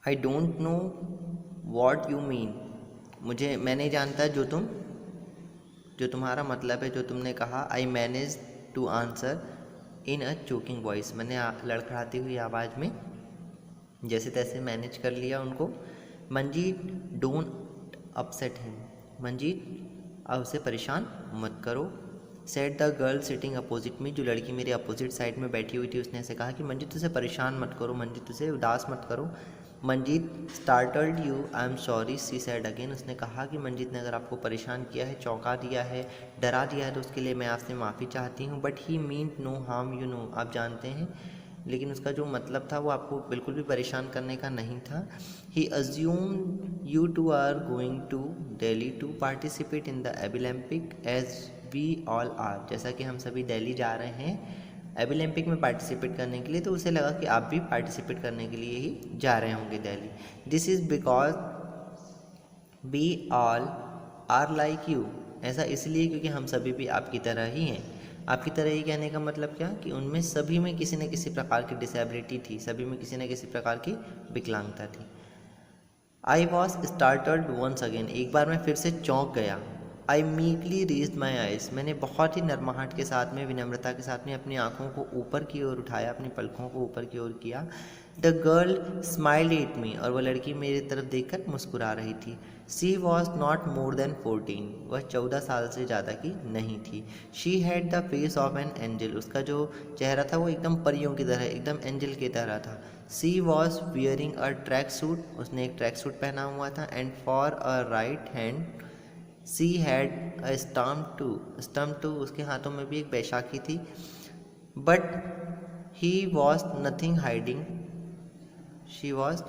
I don't know what you mean. मैं नहीं जानता जो तुम्हारा मतलब है, जो तुमने कहा। I manage to answer in a choking voice. मैंने लड़खड़ाती हुई आवाज़ में जैसे तैसे मैनेज कर लिया उनको। Manjeet don't upset him. Manjeet अब उसे परेशान मत करो। Sat the girl sitting opposite me. जो लड़की मेरे अपोजिट साइड में बैठी हुई थी उसने ऐसे कहा कि मंजीत उसे परेशान मत करो, मंजीत उसे उदास मत करो। Manjeet startled you, I am sorry, she said again. उसने कहा कि मंजीत ने अगर आपको परेशान किया है, चौंका दिया है, डरा दिया है तो उसके लिए मैं आपसे माफ़ी चाहती हूँ। But he mean no harm, you know. आप जानते हैं, लेकिन उसका जो मतलब था वो आपको बिल्कुल भी परेशान करने का नहीं था। He assume you too are going to Delhi to participate in the Abilympic as we all are. जैसा कि हम सभी दिल्ली जा रहे हैं एबिलम्पिक में पार्टिसिपेट करने के लिए, तो उसे लगा कि आप भी पार्टिसिपेट करने के लिए ही जा रहे होंगे Delhi. This is because we all are like you. ऐसा इसलिए क्योंकि हम सभी भी आपकी तरह ही हैं। आपकी तरह ही कहने का मतलब क्या कि उनमें सभी में किसी न किसी प्रकार की डिसेबिलिटी थी, सभी में किसी न किसी प्रकार की विकलांगता थी। I was startled once again. एक बार मैं फिर से चौंक गया। I meekly raised my eyes. मैंने बहुत ही नरमाहट के साथ में, विनम्रता के साथ में अपनी आंखों को ऊपर की ओर उठाया, अपनी पलकों को ऊपर की ओर किया। The girl smiled at me. और वह लड़की मेरी तरफ देखकर मुस्कुरा रही थी। सी वॉज नॉट मोर देन 14। वह 14 साल से ज़्यादा की नहीं थी। She had the face of an angel. उसका जो चेहरा था वो एकदम परियों की तरह, एकदम एंजल की तरह था। She was wearing a tracksuit. उसने एक ट्रैक सूट पहना हुआ था। And for a right hand she had a stump too. उसके हाथों में भी एक बैसाखी थी। But he was nothing hiding, she was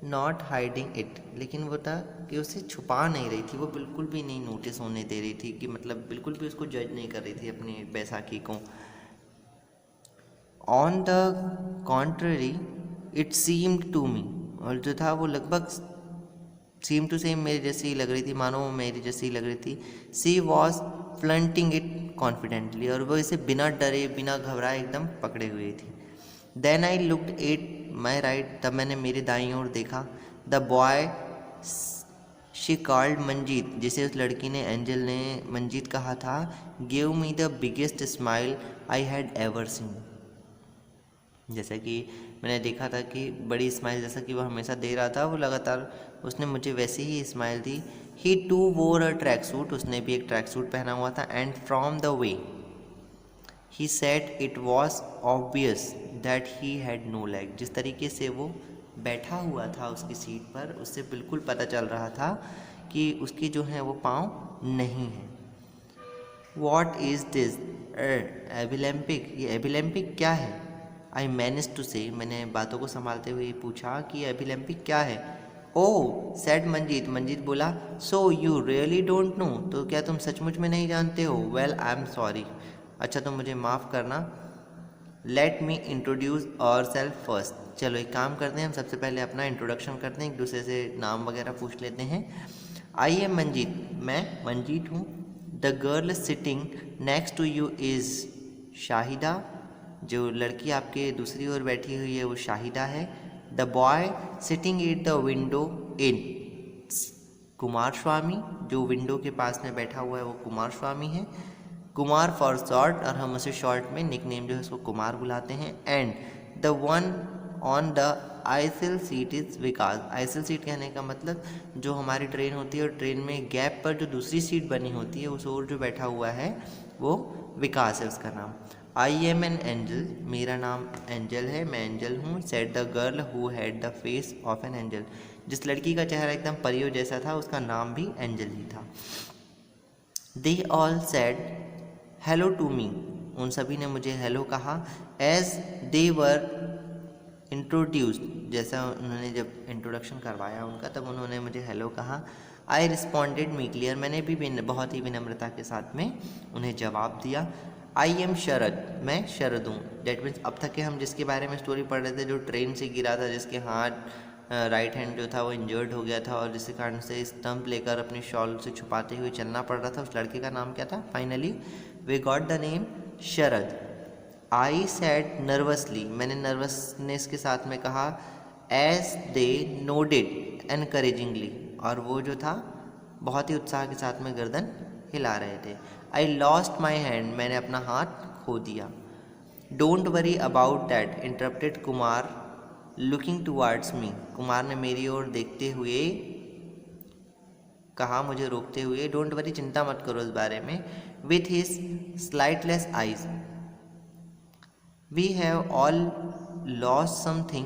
not hiding it. लेकिन वो था कि उसे छुपा नहीं रही थी, वो बिल्कुल भी नहीं नोटिस होने दे रही थी, कि मतलब बिल्कुल भी उसको जज नहीं कर रही थी अपनी बैसाखी को। On the contrary it seemed to me. और जो था वो लगभग सेम टू सेम मेरे जैसी ही लग रही थी, मानो वो मेरी जैसी ही लग रही थी। सी वॉज फ्लंटिंग इट कॉन्फिडेंटली। और वो इसे बिना डरे बिना घबराए एकदम पकड़े हुए थी। Then I looked at my right. तब मैंने मेरे दाईं ओर देखा। The boy she called Manjeet, जिसे उस लड़की ने, एंजल ने मंजीत कहा था, give me the biggest smile I had ever seen. जैसा कि मैंने देखा था कि बड़ी स्माइल जैसा कि वो हमेशा दे रहा था, वो लगातार उसने मुझे वैसे ही स्माइल दी। ही टू वोर अ ट्रैक सूट। उसने भी एक ट्रैक सूट पहना हुआ था। And from the way he said it was obvious that he had no leg. जिस तरीके से वो बैठा हुआ था उसकी सीट पर, उससे बिल्कुल पता चल रहा था कि उसके जो हैं वो पाँव नहीं हैं। What is this Abilympic? ये एबिलम्पिक क्या है? आई मैनेज टू से। मैंने बातों को संभालते हुए पूछा कि एबिलम्पिक क्या है। ओह सेड मंजीत। मंजीत बोला, so you really don't know. तो क्या तुम सचमुच में नहीं जानते हो? Well I am sorry. अच्छा तो मुझे माफ़ करना। Let me introduce our self first. चलो एक काम करते हैं, हम सबसे पहले अपना इंट्रोडक्शन करते हैं, एक दूसरे से नाम वगैरह पूछ लेते हैं। I am Manjeet. मैं मंजीत हूँ। The girl sitting next to you is Shahida. जो लड़की आपके दूसरी ओर बैठी हुई है वो शाहिदा है। The boy sitting at the window in Kumar Swami. जो विंडो के पास में बैठा हुआ है वो कुमार स्वामी है। कुमार फॉर शॉर्ट, और हम उसे शॉर्ट में निकनेम जो है उसको कुमार बुलाते हैं। And the one on the aisle seat is Vikas. Aisle seat कहने का मतलब जो हमारी ट्रेन होती है और ट्रेन में गैप पर जो दूसरी सीट बनी होती है उस ओर जो बैठा हुआ है वो विकास है उसका नाम। I am an angel. मेरा नाम एंजल है, मैं एंजल हूँ। Said the girl who had the face of an angel. जिस लड़की का चेहरा एकदम परियों जैसा था उसका नाम भी एंजल ही था। They all said hello to me. उन सभी ने मुझे हेलो कहा। As they were introduced. जैसा उन्होंने जब इंट्रोडक्शन करवाया उनका तब उन्होंने मुझे हेलो कहा। आई रिस्पॉन्डेड मी क्लियर। मैंने भी बहुत ही विनम्रता के साथ में उन्हें जवाब दिया। आई एम शरद। मैं शरद हूँ। डेट मीन्स अब तक के हम जिसके बारे में स्टोरी पढ़ रहे थे, जो ट्रेन से गिरा था, जिसके हाथ राइट हैंड जो था वो इंजर्ड हो गया था और जिसके कारण से स्टंप लेकर अपनी शॉल से छुपाते हुए चलना पड़ रहा था, उस लड़के का नाम क्या था? Finally we got the name Sharad. I said nervously. मैंने नर्वसनेस के साथ में कहा, एज दे नोडेड एनकरेजिंगली, और वो जो था बहुत ही उत्साह के साथ में गर्दन हिला रहे थे। आई लॉस्ट माई हैंड, मैंने अपना हाथ खो दिया। Don't worry about that, interrupted Kumar looking towards me, Kumar ने मेरी ओर देखते हुए कहा, मुझे रोकते हुए, डोंट वरी, चिंता मत करो इस बारे में, with his sightless eyes, we have all lost something,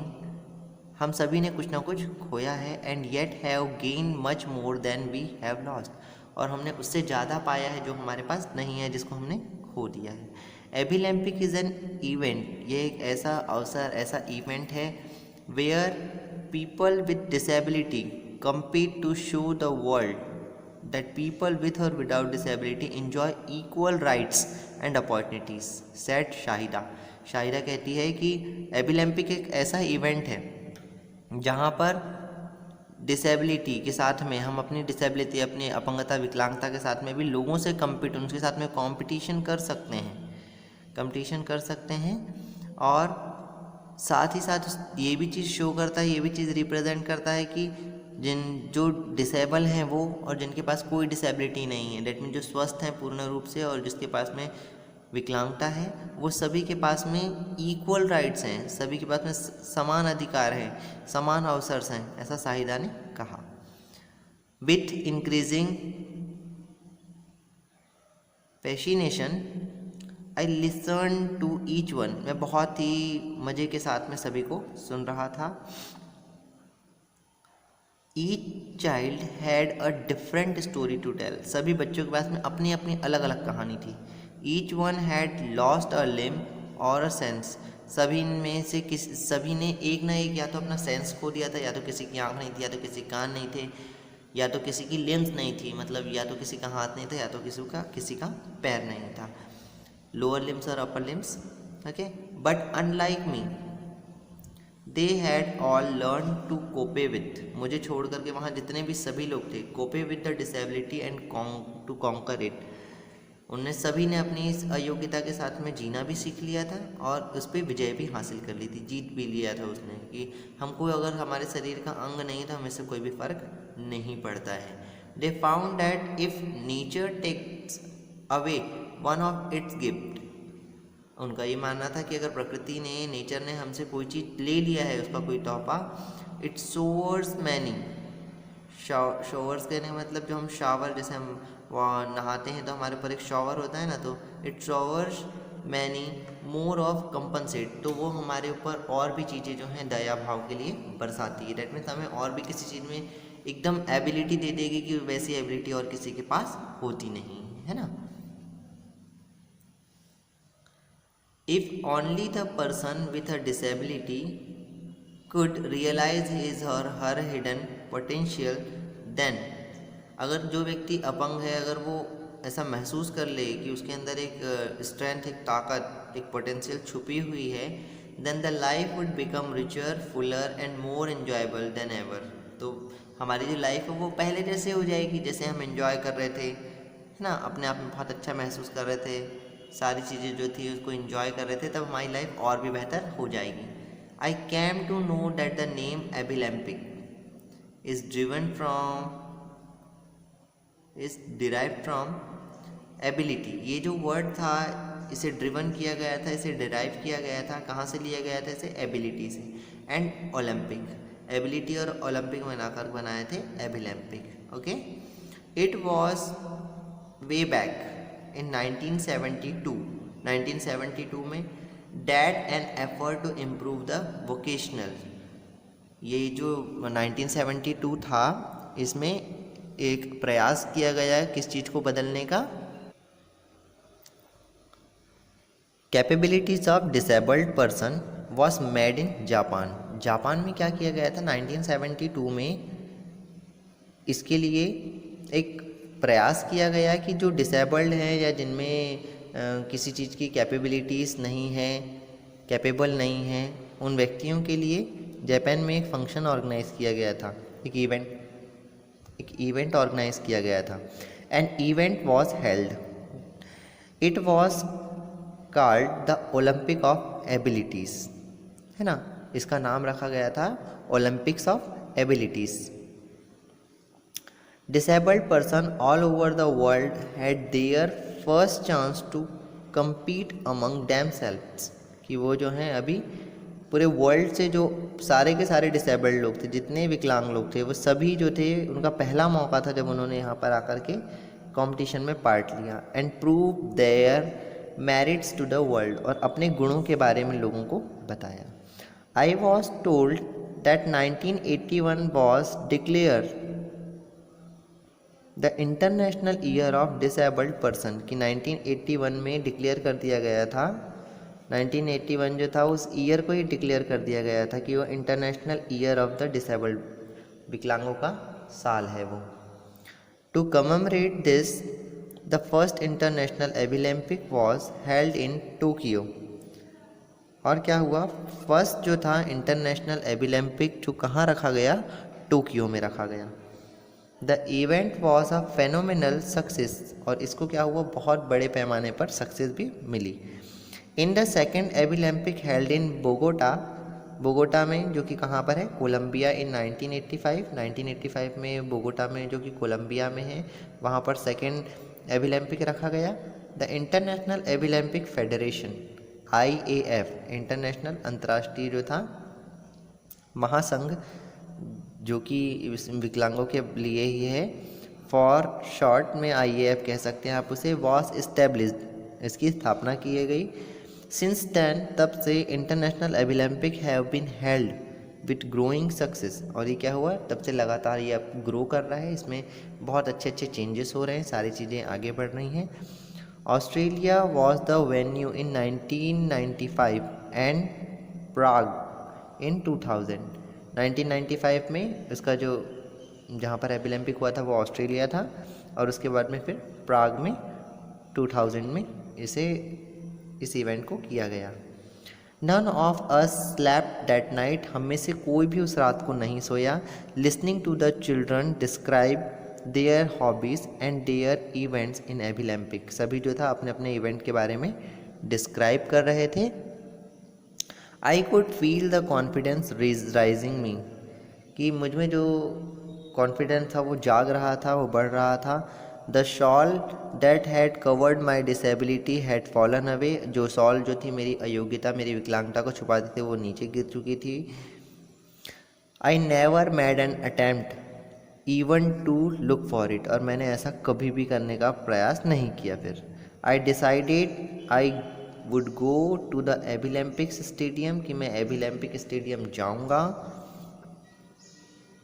हम सभी ने कुछ ना कुछ खोया है, and yet have gain much more than we have lost, और हमने उससे ज़्यादा पाया है जो हमारे पास नहीं है, जिसको हमने खो दिया है। एबिलैम्पिक इज़ एन इवेंट, ये एक ऐसा अवसर, ऐसा इवेंट है where people with disability compete to show the world that people with or without disability enjoy equal rights and opportunities, said Shahida. Shahida कहती है कि एबिलैम्पिक एक ऐसा इवेंट है जहाँ पर डिसेबिलिटी के साथ में हम अपनी डिसेबिलिटी, अपनी अपंगता, विकलांगता के साथ में भी लोगों से उनके साथ में कंपटीशन कर सकते हैं, और साथ ही साथ ये भी चीज़ शो करता है, ये भी चीज़ रिप्रेजेंट करता है कि जो डिसेबल हैं वो, और जिनके पास कोई डिसेबिलिटी नहीं है, डेट मीन जो स्वस्थ हैं पूर्ण रूप से और जिसके पास में विकलांगता है, वो सभी के पास में इक्वल राइट्स हैं, सभी के पास में समान अधिकार हैं, समान अवसर हैं, ऐसा शाहिदा ने कहा। With increasing fascination I listen to each one, मैं बहुत ही मज़े के साथ में सभी को सुन रहा था। Each child had a different story to tell, सभी बच्चों के पास में अपनी अपनी अलग अलग कहानी थी। Each one had lost a limb और अ सेंस, सभी ने एक ना एक या तो अपना सेंस खो दिया था, या तो किसी की आँख नहीं थी, या तो किसी कान नहीं थे, या तो किसी की लिम्स नहीं थी, मतलब या तो किसी का हाथ नहीं था, या तो किसी का पैर नहीं था, लोअर लिम्स और upper limbs, okay. But unlike me they had all learn to cope with, मुझे छोड़ करके वहाँ जितने भी सभी लोग थे, cope with the disability and to conquer it, उनने सभी ने अपनी इस अयोग्यता के साथ में जीना भी सीख लिया था और उस पर विजय भी हासिल कर ली थी, जीत भी लिया था उसने, कि हमको अगर हमारे शरीर का अंग नहीं था, हमें से कोई भी फर्क नहीं पड़ता है। They found that if nature takes away one of its gift, उनका ये मानना था कि अगर प्रकृति ने, नेचर ने हमसे कोई चीज़ ले लिया है, उसका कोई तोहफा, इट शोवर्स मैनी, शॉवर्स कहने का मतलब जो हम शावर, जैसे हम वहाँ नहाते हैं तो हमारे ऊपर एक शॉवर होता है ना, तो it showers many more of compensate, तो वो हमारे ऊपर और भी चीज़ें जो हैं दया भाव के लिए बरसाती है। डेट मीन्स हमें और भी किसी चीज़ में एकदम एबिलिटी दे देगी कि वैसी एबिलिटी और किसी के पास होती नहीं है ना। If only the person with a disability could realize his or her hidden potential, then, अगर जो व्यक्ति अपंग है, अगर वो ऐसा महसूस कर ले कि उसके अंदर एक स्ट्रेंथ, एक ताकत, एक पोटेंशियल छुपी हुई है, then the life would become richer, fuller and more enjoyable than ever, तो हमारी जो लाइफ है वो पहले जैसे हो जाएगी, जैसे हम एंजॉय कर रहे थे, है ना, अपने आप में बहुत अच्छा महसूस कर रहे थे, सारी चीज़ें जो थी उसको एंजॉय कर रहे थे, तब हमारी लाइफ और भी बेहतर हो जाएगी। I came to know that the name Abilympic is derived from ability, ये जो वर्ड था इसे ड्रिवन किया गया था, इसे डिराइव किया गया था, कहाँ से लिया गया था, इसे एबिलिटी से, एंड ओलंपिक, एबिलिटी और ओलंपिक मिलाकर बनाए थे Abilympic, okay. It was way back in 1972 में that an effort to improve the vocational, ये जो 1972 था, इसमें एक प्रयास किया गया है किस चीज़ को बदलने का, capabilities of disabled person was made in Japan. Japan में क्या किया गया था 1972 में, इसके लिए एक प्रयास किया गया कि जो डिसेबल्ड हैं या जिनमें किसी चीज़ की कैपेबिलिटीज़ नहीं है, कैपेबल नहीं हैं, उन व्यक्तियों के लिए जापान में एक फंक्शन ऑर्गेनाइज किया गया था, एक इवेंट ऑर्गेनाइज किया गया था। An event was held, it was called the Olympic of abilities, है ना। इसका नाम रखा गया था Olympics of abilities. Disabled person all over the world had their first chance to compete among themselves, कि वो जो हैं अभी पूरे वर्ल्ड से जो सारे के सारे डिसेबल्ड लोग थे, जितने विकलांग लोग थे, वो सभी जो थे उनका पहला मौका था जब उन्होंने यहाँ पर आकर के कंपटीशन में पार्ट लिया and prove their merits to the world, और अपने गुणों के बारे में लोगों को बताया। I was told that 1981 was declare the international year of disabled person, कि 1981 में डिक्लेयर कर दिया गया था, 1981 जो था उस ईयर को ही डिक्लेयर कर दिया गया था कि वो international year of the disabled, विकलांगों का साल है वो। To commemorate this the first international Abilympic was held in Tokyo, और क्या हुआ, फर्स्ट जो था इंटरनेशनल एबिलम्पिक जो कहाँ रखा गया, टोक्यो में रखा गया। The event was a phenomenal success, और इसको क्या हुआ, बहुत बड़े पैमाने पर सक्सेस भी मिली। In the second Abilympic held in Bogota, Bogota में जो कि कहाँ पर है, कोलंबिया, इन 1985 में बोगोटा में जो कि कोलंबिया में है, वहाँ पर सेकेंड एबिलम्पिक रखा गया। The international Abilympic federation IAF, international अंतर्राष्ट्रीय जो था महासंघ जो कि विकलांगों के लिए ही है, फॉर शॉर्ट में IAF कह सकते हैं आप उसे, वॉज इस्टेब्लिश्ड, इसकी स्थापना की गई। सिंस देन, तब से international Abilympic have been held with growing success, और ये क्या हुआ, तब से लगातार ये अब ग्रो कर रहा है, इसमें बहुत अच्छे अच्छे चेंजेस हो रहे हैं, सारी चीज़ें आगे बढ़ रही हैं। Australia was the venue in 1995 and Prague in 2000, 1995 में इसका जो जहाँ पर एबिलम्पिक हुआ था वो ऑस्ट्रेलिया था, और उसके बाद में फिर प्राग में 2000 में इस इवेंट को किया गया। None of us slept that night, हम में से कोई भी उस रात को नहीं सोया। Listening to the children describe their hobbies and their events in Abilympic, सभी जो था अपने अपने इवेंट के बारे में डिस्क्राइब कर रहे थे। I could feel the confidence rising me, कि मुझ में जो कॉन्फिडेंस था वो जाग रहा था, वो बढ़ रहा था। The shawl that had covered my disability had fallen away, जो शॉल जो थी मेरी अयोग्यता, मेरी विकलांगता को छुपाती थी, वो नीचे गिर चुकी थी। I never made an attempt even to look for it, और मैंने ऐसा कभी भी करने का प्रयास नहीं किया। फिर I decided I would go to the Abilympics stadium, कि मैं एबिलम्पिक स्टेडियम जाऊंगा,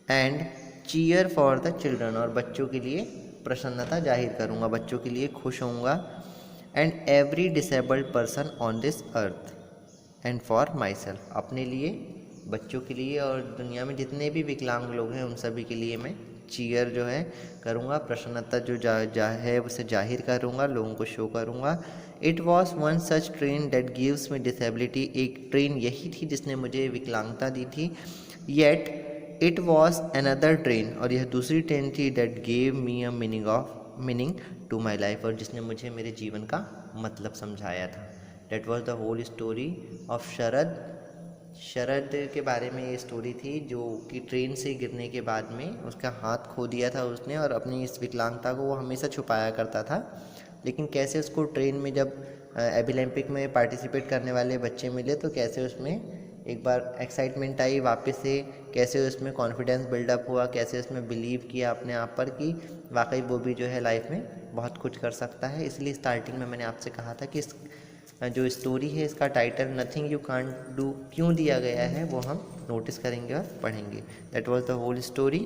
and cheer for the children, और बच्चों के लिए प्रसन्नता जाहिर करूंगा, बच्चों के लिए खुश होऊंगा। And every disabled person on this earth and for my self, अपने लिए, बच्चों के लिए, और दुनिया में जितने भी विकलांग लोग हैं उन सभी के लिए मैं चीयर जो है करूँगा, प्रसन्नता जो है उसे जाहिर करूँगा, लोगों को शो करूँगा। It was one such train that gives me disability, एक ट्रेन यही थी जिसने मुझे विकलांगता दी थी। Yet it was another train, और यह दूसरी ट्रेन थी, that gave me a meaning to my life, और जिसने मुझे मेरे जीवन का मतलब समझाया था। That was the whole story of Sharad. Sharad के बारे में ये स्टोरी थी, जो कि ट्रेन से गिरने के बाद में उसका हाथ खो दिया था उसने, और अपनी इस विकलांगता को वो हमेशा छुपाया करता था। लेकिन कैसे उसको ट्रेन में जब एबिलम्पिक में पार्टिसिपेट करने वाले बच्चे मिले, तो कैसे उसमें एक बार एक्साइटमेंट आई वापस से, कैसे उसमें कॉन्फिडेंस बिल्डअप हुआ, कैसे उसमें बिलीव किया अपने आप पर कि वाकई वो भी जो है लाइफ में बहुत कुछ कर सकता है। इसलिए स्टार्टिंग में मैंने आपसे कहा था कि इस जो स्टोरी है इसका title nothing you can't do क्यों दिया गया है, वो हम नोटिस करेंगे और पढ़ेंगे। That was the whole story.